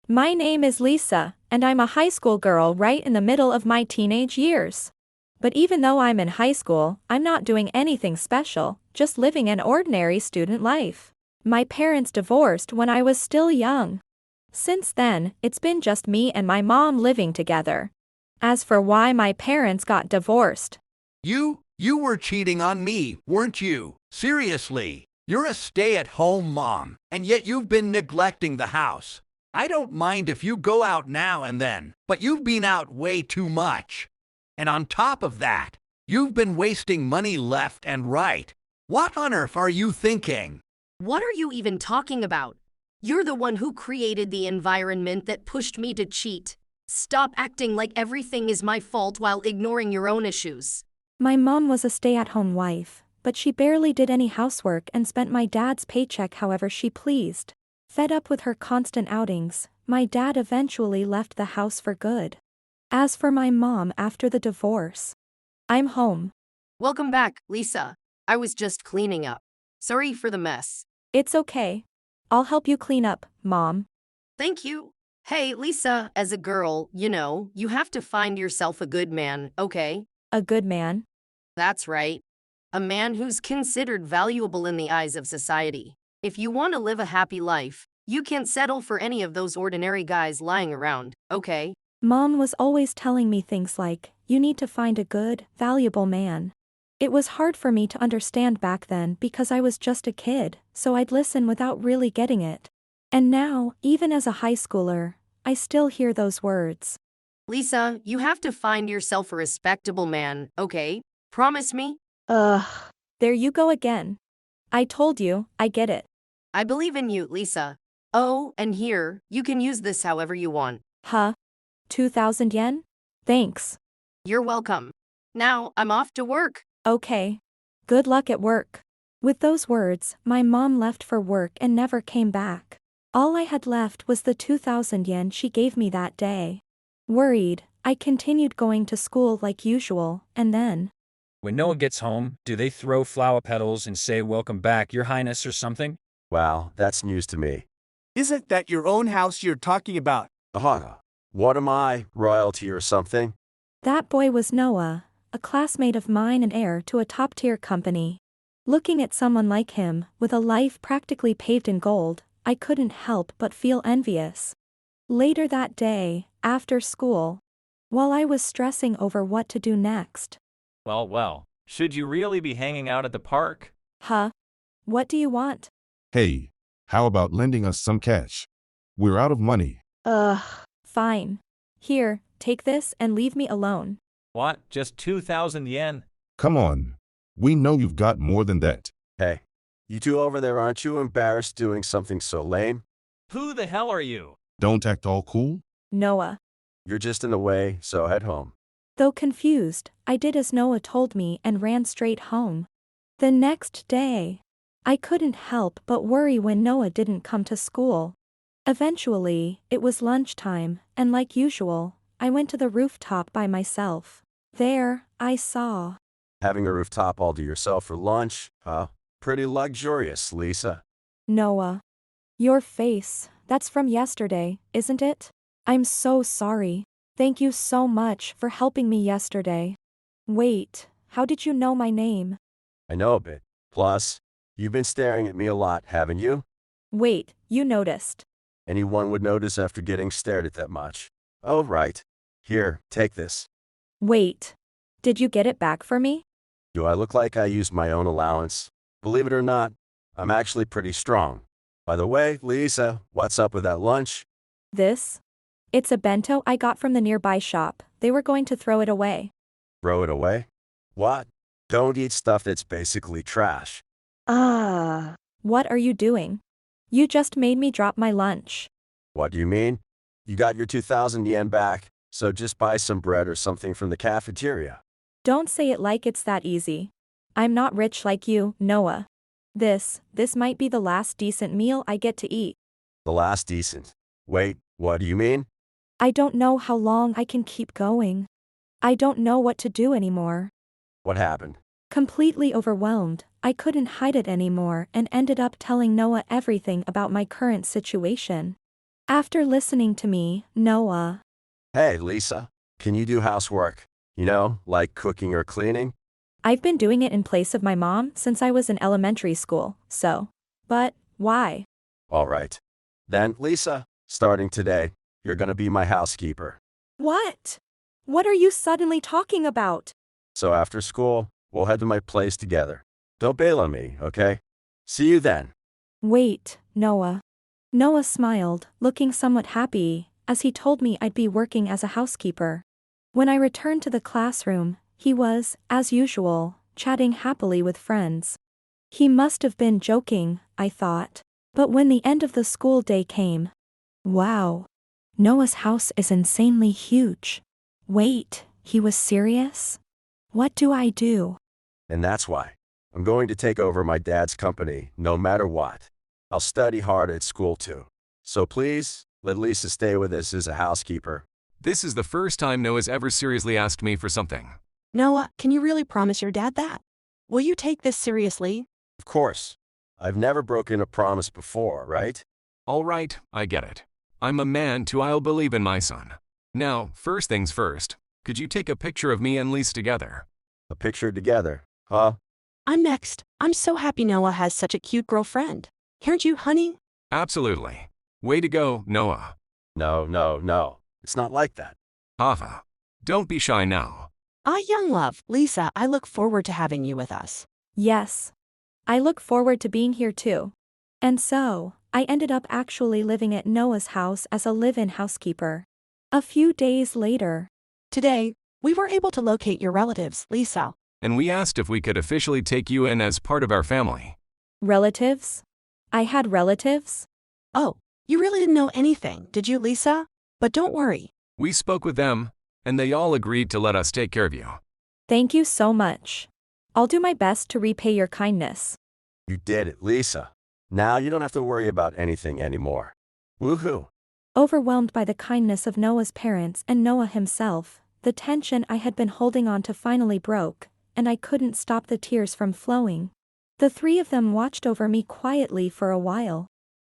My name is Lisa, and I'm a high school girl right in the middle of my teenage years. But even though I'm in high school, I'm not doing anything special, just living an ordinary student life. My parents divorced when I was still young. Since then, it's been just me and my mom living together. As for why my parents got divorced, You were cheating on me, weren't you? Seriously, you're a stay-at-home mom, and yet you've been neglecting the house. I don't mind if you go out now and then, but you've been out way too much. And on top of that, you've been wasting money left and right. What on earth are you thinking? What are you even talking about? You're the one who created the environment that pushed me to cheat. Stop acting like everything is my fault while ignoring your own issues. my mom was a stay-at-home wife, but she barely did any housework and spent my dad's paycheck however she pleased. Fed up with her constant outings, my dad eventually left the house for good. As for my mom after the divorce, I'm home. Welcome back, Lisa. I was just cleaning up. Sorry for the mess. It's okay. I'll help you clean up, Mom. Thank you. Hey, Lisa, as a girl, you have to find yourself a good man, okay? A good man? That's right. A man who's considered valuable in the eyes of society. If you want to live a happy life, you can't settle for any of those ordinary guys lying around, okay? Mom was always telling me things like, you need to find a good, valuable man. It was hard for me to understand back then because I was just a kid, so I'd listen without really getting it. And now, even as a high schooler, I still hear those words. Lisa, you have to find yourself a respectable man, okay? Promise me? Ugh. There you go again. I told you, I get it. I believe in you, Lisa. Oh, and here, you can use this however you want. Huh? 2,000 yen? Thanks. You're welcome. Now, I'm off to work. Okay. Good luck at work. With those words, my mom left for work and never came back. All I had left was the 2,000 yen she gave me that day. Worried, I continued going to school like usual, and then, When Noah gets home, do they throw flower petals and say welcome back, Your Highness, or something? Wow, that's news to me. Isn't that your own house you're talking about? Aha. What am I, royalty or something? that boy was Noah, a classmate of mine and heir to a top-tier company. Looking at someone like him, with a life practically paved in gold, I couldn't help but feel envious. Later that day, after school, while I was stressing over what to do next. Well, should you really be hanging out at the park? Huh? What do you want? Hey, how about lending us some cash? We're out of money. Ugh. Fine. Here, take this and leave me alone. What, just 2,000 yen? Come on. We know you've got more than that. Hey, you two over there, aren't you embarrassed doing something so lame? Who the hell are you? Don't act all cool. Noah. You're just in the way, so head home. Though confused, I did as Noah told me and ran straight home. The next day, I couldn't help but worry when Noah didn't come to school. Eventually, it was lunchtime, and like usual, I went to the rooftop by myself. There, I saw. Having a rooftop all to yourself for lunch, huh? Pretty luxurious, Lisa. Noah. Your face, that's from yesterday, isn't it? I'm so sorry. Thank you so much for helping me yesterday. Wait, how did you know my name? I know a bit. Plus, you've been staring at me a lot, haven't you? Wait, you noticed. Anyone would notice after getting stared at that much. Oh, right. Here, take this. Wait. Did you get it back for me? Do I look like I used my own allowance? Believe it or not, I'm actually pretty strong. By the way, Lisa, what's up with that lunch? This? It's a bento I got from the nearby shop. They were going to throw it away. Throw it away? What? Don't eat stuff that's basically trash. What are you doing? You just made me drop my lunch. What do you mean? You got your 2,000 yen back, so just buy some bread or something from the cafeteria. Don't say it like it's that easy. I'm not rich like you, Noah. This might be the last decent meal I get to eat. The last decent. Wait, what do you mean? I don't know how long I can keep going. I don't know what to do anymore. What happened? Completely overwhelmed, I couldn't hide it anymore and ended up telling Noah everything about my current situation. After listening to me, Noah. Hey, Lisa, can you do housework? You know, like cooking or cleaning? I've been doing it in place of my mom since I was in elementary school, so. But, why? All right. Then, Lisa, starting today, you're gonna be my housekeeper. What? What are you suddenly talking about? So after school, we'll head to my place together. Don't bail on me, okay? See you then. Wait, Noah. Noah smiled, looking somewhat happy, as he told me I'd be working as a housekeeper. When I returned to the classroom, he was, as usual, chatting happily with friends. He must have been joking, I thought. But when the end of the school day came. Wow. Noah's house is insanely huge. Wait, he was serious? What do I do? And that's why I'm going to take over my dad's company, no matter what. I'll study hard at school too. So please, let Lisa stay with us as a housekeeper. This is the first time Noah's ever seriously asked me for something. Noah, can you really promise your dad that? Will you take this seriously? Of course. I've never broken a promise before, right? All right, I get it. I'm a man too, I'll believe in my son. Now, first things first, could you take a picture of me and Lisa together? A picture together, huh? I'm next. I'm so happy Noah has such a cute girlfriend. Aren't you, honey? Absolutely. Way to go, Noah. No. It's not like that. Hava. Don't be shy now. Young love, Lisa, I look forward to having you with us. Yes. I look forward to being here too. And so, I ended up actually living at Noah's house as a live-in housekeeper. A few days later. Today, we were able to locate your relatives, Lisa. And we asked if we could officially take you in as part of our family. Relatives? I had relatives? Oh, you really didn't know anything, did you, Lisa? But don't worry. We spoke with them, and they all agreed to let us take care of you. Thank you so much. I'll do my best to repay your kindness. You did it, Lisa. Now you don't have to worry about anything anymore. Woohoo! Overwhelmed by the kindness of Noah's parents and Noah himself, the tension I had been holding on to finally broke, and I couldn't stop the tears from flowing. The three of them watched over me quietly for a while.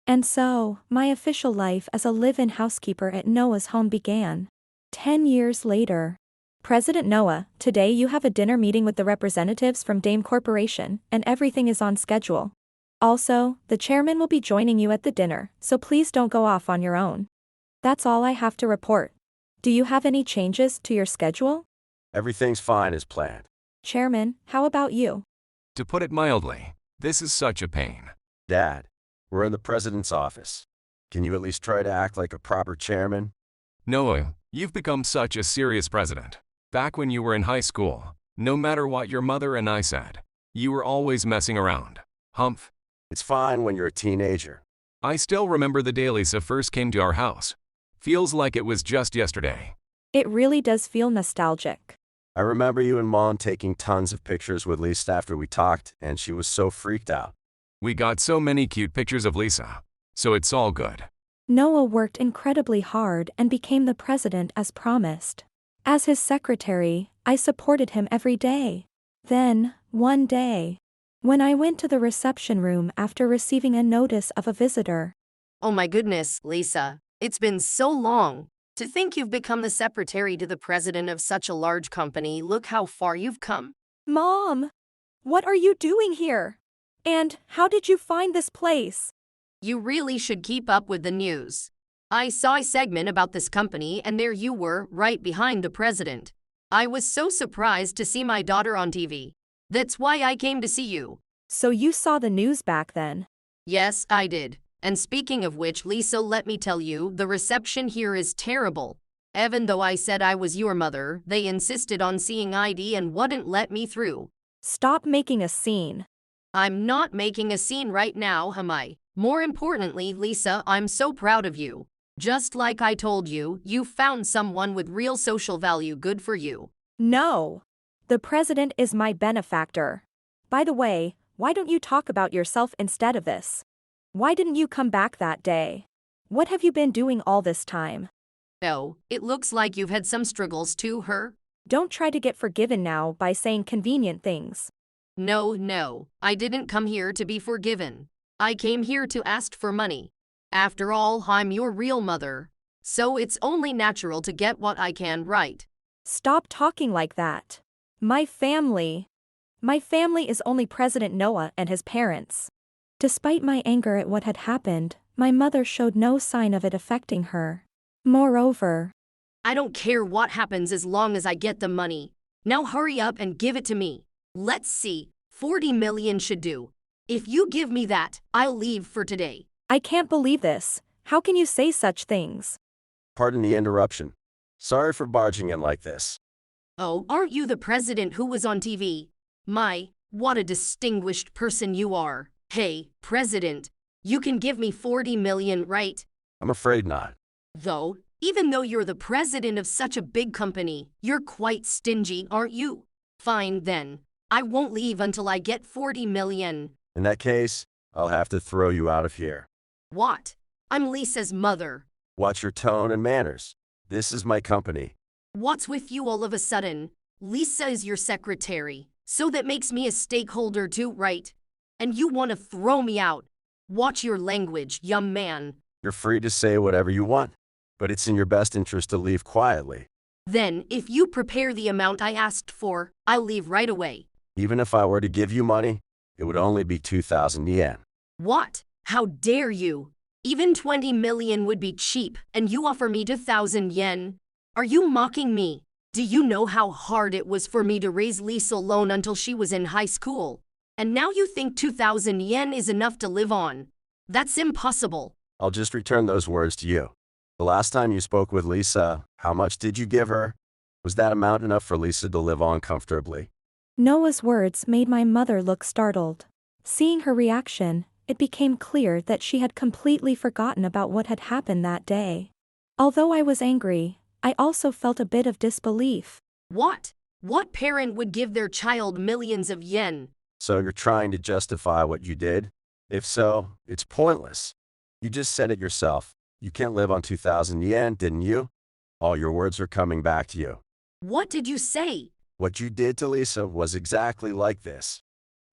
And so, my official life as a live-in housekeeper at Noah's home began. 10 years later. President Noah, today you have a dinner meeting with the representatives from Dame Corporation, and everything is on schedule. Also, the chairman will be joining you at the dinner, so please don't go off on your own. That's all I have to report. Do you have any changes to your schedule? Everything's fine as planned. Chairman, how about you? To put it mildly, this is such a pain. Dad, we're in the president's office. Can you at least try to act like a proper chairman? Noah, you've become such a serious president. Back when you were in high school, no matter what your mother and I said, you were always messing around. Humph. It's fine when you're a teenager. I still remember the day Lisa first came to our house. Feels like it was just yesterday. It really does feel nostalgic. I remember you and Mom taking tons of pictures with Lisa after we talked, and she was so freaked out. We got so many cute pictures of Lisa. So it's all good. Noah worked incredibly hard and became the president as promised. As his secretary, I supported him every day. Then, one day, when I went to the reception room after receiving a notice of a visitor. Oh my goodness, Lisa. It's been so long. To think you've become the secretary to the president of such a large company, look how far you've come. Mom! What are you doing here? And how did you find this place? You really should keep up with the news. I saw a segment about this company and there you were, right behind the president. I was so surprised to see my daughter on TV. That's why I came to see you. So you saw the news back then? Yes, I did. And speaking of which, Lisa, let me tell you, the reception here is terrible. Even though I said I was your mother, they insisted on seeing ID and wouldn't let me through. Stop making a scene. I'm not making a scene right now, am I? More importantly, Lisa, I'm so proud of you. Just like I told you, you found someone with real social value. Good for you. No. The president is my benefactor. By the way, why don't you talk about yourself instead of this? Why didn't you come back that day? What have you been doing all this time? Oh, it looks like you've had some struggles too, her. Don't try to get forgiven now by saying convenient things. No, I didn't come here to be forgiven. I came here to ask for money. After all, I'm your real mother. So it's only natural to get what I can, right? Stop talking like that. My family. My family is only President Noah and his parents. Despite my anger at what had happened, my mother showed no sign of it affecting her. Moreover, I don't care what happens as long as I get the money. Now hurry up and give it to me. Let's see, 40 million should do. If you give me that, I'll leave for today. I can't believe this. How can you say such things? Pardon the interruption. Sorry for barging in like this. Oh, aren't you the president who was on TV? My, what a distinguished person you are. Hey, president, you can give me 40 million, right? I'm afraid not. Though, even though you're the president of such a big company, you're quite stingy, aren't you? Fine then. I won't leave until I get 40 million. In that case, I'll have to throw you out of here. What? I'm Lisa's mother. Watch your tone and manners. This is my company. What's with you all of a sudden? Lisa is your secretary, so that makes me a stakeholder too, right? And you want to throw me out. Watch your language, young man. You're free to say whatever you want, but it's in your best interest to leave quietly. Then, if you prepare the amount I asked for, I'll leave right away. Even if I were to give you money, it would only be 2,000 yen. What? How dare you? Even 20 million would be cheap, and you offer me 2,000 yen? Are you mocking me? Do you know how hard it was for me to raise Lisa alone until she was in high school? And now you think 2,000 yen is enough to live on? That's impossible. I'll just return those words to you. The last time you spoke with Lisa, how much did you give her? Was that amount enough for Lisa to live on comfortably? Noah's words made my mother look startled. Seeing her reaction, it became clear that she had completely forgotten about what had happened that day. Although I was angry, I also felt a bit of disbelief. What? What parent would give their child millions of yen? So you're trying to justify what you did? If so, it's pointless. You just said it yourself. You can't live on 2,000 yen, didn't you? All your words are coming back to you. What did you say? What you did to Lisa was exactly like this.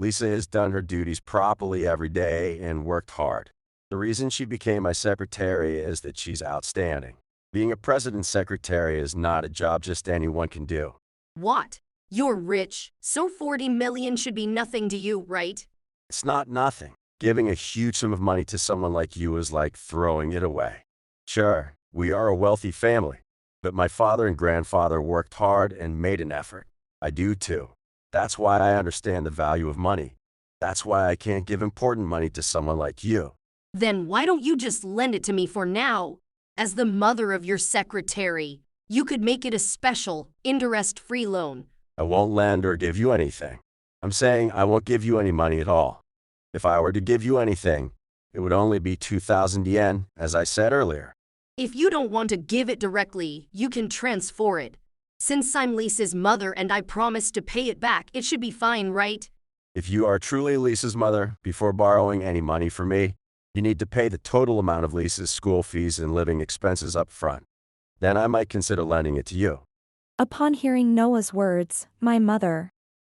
Lisa has done her duties properly every day and worked hard. The reason she became my secretary is that she's outstanding. Being a president's secretary is not a job just anyone can do. What? You're rich, so 40 million should be nothing to you, right? It's not nothing. Giving a huge sum of money to someone like you is like throwing it away. Sure, we are a wealthy family, but my father and grandfather worked hard and made an effort. I do too. That's why I understand the value of money. That's why I can't give important money to someone like you. Then why don't you just lend it to me for now? As the mother of your secretary, you could make it a special, interest-free loan. I won't lend or give you anything. I'm saying I won't give you any money at all. If I were to give you anything, it would only be 2,000 yen, as I said earlier. If you don't want to give it directly, you can transfer it. Since I'm Lisa's mother and I promised to pay it back, it should be fine, right? If you are truly Lisa's mother, before borrowing any money from me, you need to pay the total amount of Lisa's school fees and living expenses up front. Then I might consider lending it to you. Upon hearing Noah's words, my mother.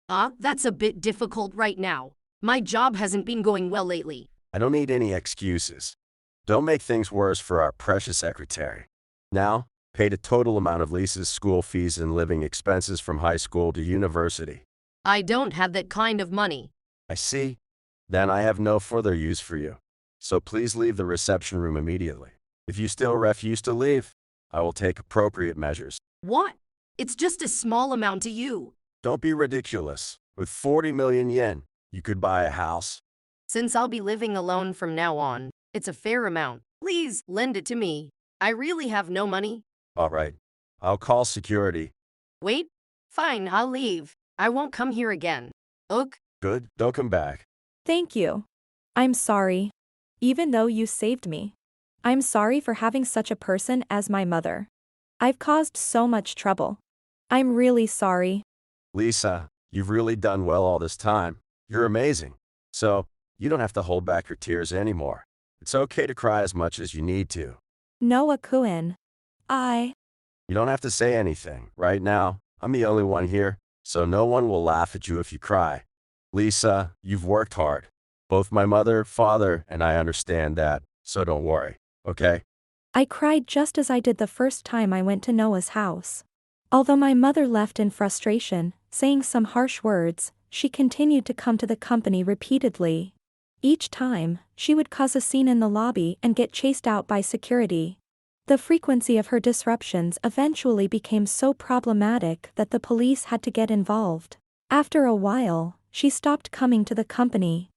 That's a bit difficult right now. My job hasn't been going well lately. I don't need any excuses. Don't make things worse for our precious secretary. Now, pay the total amount of Lisa's school fees and living expenses from high school to university. I don't have that kind of money. I see. Then I have no further use for you. So please leave the reception room immediately. If you still refuse to leave, I will take appropriate measures. What? It's just a small amount to you. Don't be ridiculous. With 40 million yen, you could buy a house. Since I'll be living alone from now on, it's a fair amount. Please lend it to me. I really have no money. All right. I'll call security. Wait. Fine, I'll leave. I won't come here again. Ugh. Good. Don't come back. Thank you. I'm sorry. Even though you saved me. I'm sorry for having such a person as my mother. I've caused so much trouble. I'm really sorry. Lisa, you've really done well all this time. You're amazing. So, you don't have to hold back your tears anymore. It's okay to cry as much as you need to. Noah-kun. You don't have to say anything. Right now, I'm the only one here, so no one will laugh at you if you cry. Lisa, you've worked hard. Both my mother, father, and I understand that. so don't worry, okay? I cried just as I did the first time I went to Noah's house. Although my mother left in frustration, saying some harsh words, she continued to come to the company repeatedly. Each time, she would cause a scene in the lobby and get chased out by security. The frequency of her disruptions eventually became so problematic that the police had to get involved. After a while, she stopped coming to the company.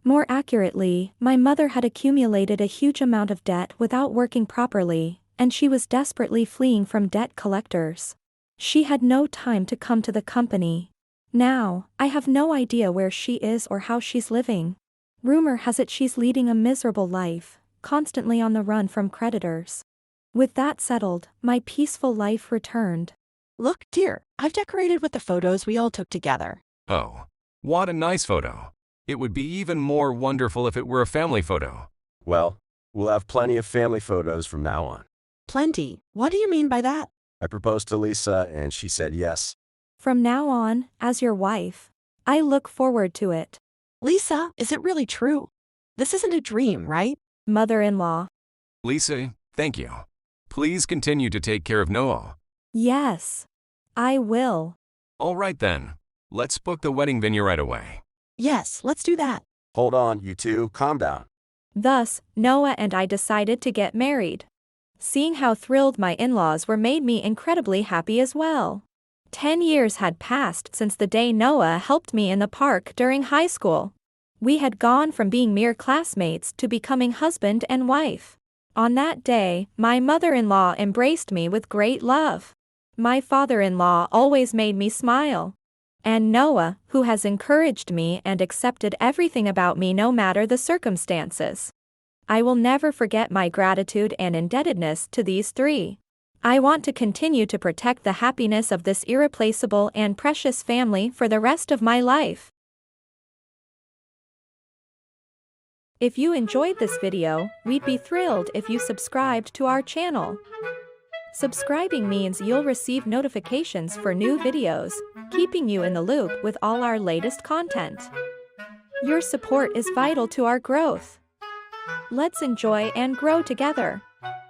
More accurately, my mother had accumulated a huge amount of debt without working properly, and she was desperately fleeing from debt collectors. She had no time to come to the company. Now, I have no idea where she is or how she's living. Rumor has it she's leading a miserable life, constantly on the run from creditors. With that settled, my peaceful life returned. Look, dear, I've decorated with the photos we all took together. Oh, what a nice photo. It would be even more wonderful if it were a family photo. Well, we'll have plenty of family photos from now on. Plenty. What do you mean by that? I proposed to Lisa and she said yes. From now on, as your wife, I look forward to it. Lisa, is it really true? This isn't a dream, right? Mother-in-law. Lisa, thank you. Please continue to take care of Noah. Yes. I will. All right then. Let's book the wedding venue right away. Yes, let's do that. Hold on, you two, calm down. Thus, Noah and I decided to get married. Seeing how thrilled my in-laws were made me incredibly happy as well. 10 years had passed since the day Noah helped me in the park during high school. We had gone from being mere classmates to becoming husband and wife. On that day, my mother-in-law embraced me with great love. My father-in-law always made me smile. And Noah, who has encouraged me and accepted everything about me no matter the circumstances. I will never forget my gratitude and indebtedness to these three. I want to continue to protect the happiness of this irreplaceable and precious family for the rest of my life. If you enjoyed this video, we'd be thrilled if you subscribed to our channel. Subscribing means you'll receive notifications for new videos, keeping you in the loop with all our latest content. Your support is vital to our growth. Let's enjoy and grow together.